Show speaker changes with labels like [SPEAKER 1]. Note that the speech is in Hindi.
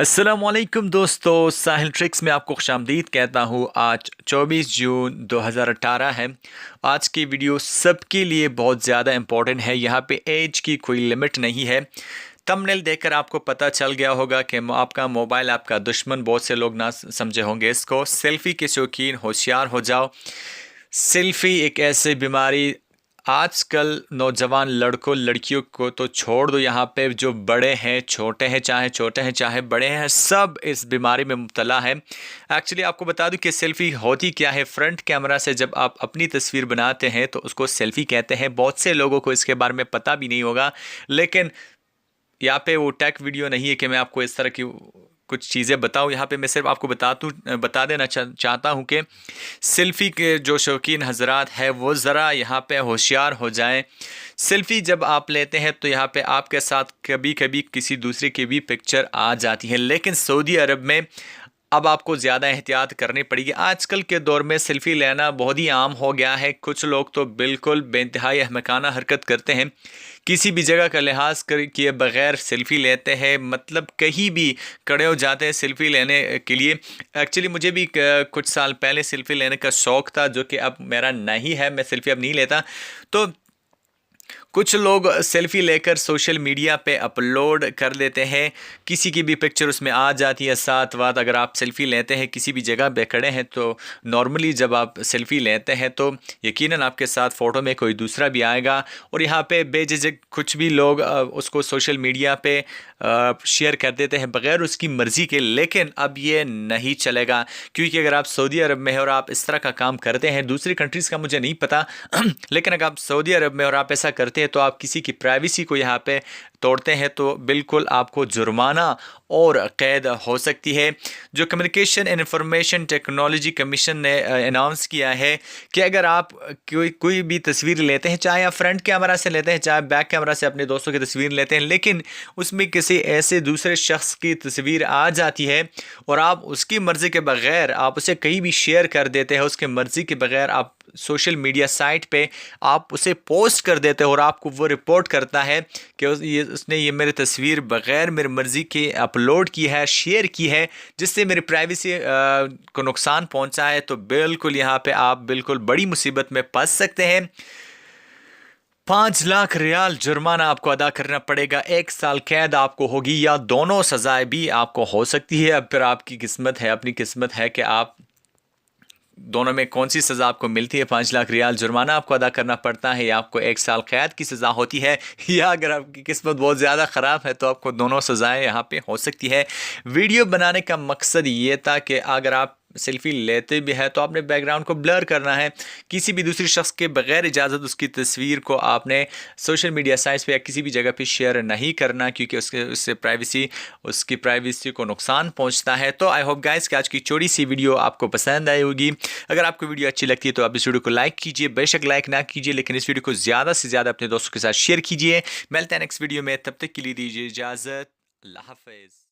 [SPEAKER 1] अस्सलामुअलैकुम दोस्तों, साहिल ट्रिक्स में आपको खुशामदीद कहता हूँ। आज 24 जून 2018 है। आज की वीडियो सबके लिए बहुत ज़्यादा इम्पोर्टेंट है। यहाँ पे एज की कोई लिमिट नहीं है। थंबनेल देखकर आपको पता चल गया होगा कि आपका मोबाइल आपका दुश्मन। बहुत से लोग ना समझे होंगे इसको। सेल्फ़ी के शौकीन होशियार हो जाओ। सेल्फ़ी एक ऐसी बीमारी, आजकल नौजवान लड़कों लड़कियों को तो छोड़ दो, यहाँ पे जो बड़े हैं छोटे हैं चाहे बड़े हैं, सब इस बीमारी में मुब्तला है। एक्चुअली आपको बता दूं कि सेल्फ़ी होती क्या है। फ्रंट कैमरा से जब आप अपनी तस्वीर बनाते हैं तो उसको सेल्फ़ी कहते हैं। बहुत से लोगों को इसके बारे में पता भी नहीं होगा, लेकिन यहाँ पे वो टेक वीडियो नहीं है कि मैं आपको इस तरह की कुछ चीज़ें बताऊँ। यहाँ पे मैं सिर्फ आपको बता देना चाहता हूँ कि सेल्फ़ी के जो शौकीन हजरात हैं वो ज़रा यहाँ पे होशियार हो जाएं। सेल्फ़ी जब आप लेते हैं तो यहाँ पे आपके साथ कभी कभी किसी दूसरे की भी पिक्चर आ जाती है, लेकिन सऊदी अरब में अब आपको ज़्यादा एहतियात करनी पड़ेगी। आजकल के दौर में सेल्फ़ी लेना बहुत ही आम हो गया है। कुछ लोग तो बिल्कुल बेइंतहाई अहमकाना हरकत करते हैं। किसी भी जगह का लिहाज कर किए बगैर सेल्फ़ी लेते हैं, मतलब कहीं भी खड़े हो जाते हैं सेल्फ़ी लेने के लिए। एक्चुअली मुझे भी कुछ साल पहले सेल्फ़ी लेने का शौक़ था, जो कि अब मेरा नहीं है। मैं सेल्फ़ी अब नहीं लेता। तो कुछ लोग सेल्फी लेकर सोशल मीडिया पे अपलोड कर देते हैं। किसी की भी पिक्चर उसमें आ जाती है साथ वाथ। अगर आप सेल्फ़ी लेते हैं किसी भी जगह पे खड़े हैं तो नॉर्मली जब आप सेल्फ़ी लेते हैं तो यकीनन आपके साथ फ़ोटो में कोई दूसरा भी आएगा, और यहाँ पे बेझिझक कुछ भी लोग उसको सोशल मीडिया पे शेयर कर देते हैं बग़ैर उसकी मर्ज़ी के। लेकिन अब ये नहीं चलेगा, क्योंकि अगर आप सऊदी अरब में हैं और आप इस तरह का काम करते हैं, दूसरी कंट्रीज़ का मुझे नहीं पता लेकिन अगर आप सऊदी अरब में और आप ऐसा करते हैं तो आप किसी की प्राइवेसी को यहाँ पे तोड़ते हैं, तो बिल्कुल आपको जुर्माना और कैद हो सकती है। जो communication and information technology commission ने अनाउंस किया है कि अगर आप कोई भी तस्वीर लेते हैं, चाहे आप फ्रंट कैमरा से लेते हैं चाहे बैक कैमरा से अपने दोस्तों की तस्वीर लेते हैं, लेकिन उसमें किसी ऐसे दूसरे शख्स की तस्वीर आ जाती है और आप उसकी मर्ज़ी के बग़ैर आप उसे कहीं भी शेयर कर देते हैं, उसके मर्ज़ी के बग़ैर आप सोशल मीडिया साइट पे आप उसे पोस्ट कर देते हो और आपको वो रिपोर्ट करता है कि उसने ये मेरी तस्वीर बग़ैर मेरी मर्ज़ी के अपलोड की है, शेयर की है, जिससे मेरी प्राइवेसी को नुकसान पहुंचा है, तो बिल्कुल यहाँ पे आप बिल्कुल बड़ी मुसीबत में फंस सकते हैं। 5 लाख रियाल जुर्माना आपको अदा करना पड़ेगा। 1 साल कैद आपको होगी, या दोनों सज़ाएं भी आपको हो सकती है। अब फिर आपकी किस्मत है, अपनी किस्मत है कि आप दोनों में कौन सी सज़ा आपको मिलती है। 5 लाख रियाल जुर्माना आपको अदा करना पड़ता है, या आपको 1 साल कैद की सज़ा होती है, या अगर आपकी किस्मत बहुत ज़्यादा ख़राब है तो आपको दोनों सज़ाएं यहाँ पे हो सकती है। वीडियो बनाने का मकसद ये था कि अगर आप सेल्फ़ी लेते भी है तो आपने बैकग्राउंड को ब्लर करना है। किसी भी दूसरे शख्स के बगैर इजाज़त उसकी तस्वीर को आपने सोशल मीडिया साइट्स पे या किसी भी जगह पे शेयर नहीं करना, क्योंकि उसकी प्राइवेसी को नुकसान पहुंचता है। तो आई होप गाइस कि आज की छोटी सी वीडियो आपको पसंद आई होगी। अगर आपको वीडियो अच्छी लगती है तो आप इस वीडियो को लाइक कीजिए। बेशक लाइक ना कीजिए, लेकिन इस वीडियो को ज़्यादा से ज़्यादा अपने दोस्तों के साथ शेयर कीजिए। मिलते हैं नेक्स्ट वीडियो में, तब तक के लिए दीजिए इजाज़त। अल्लाह हाफ़िज़।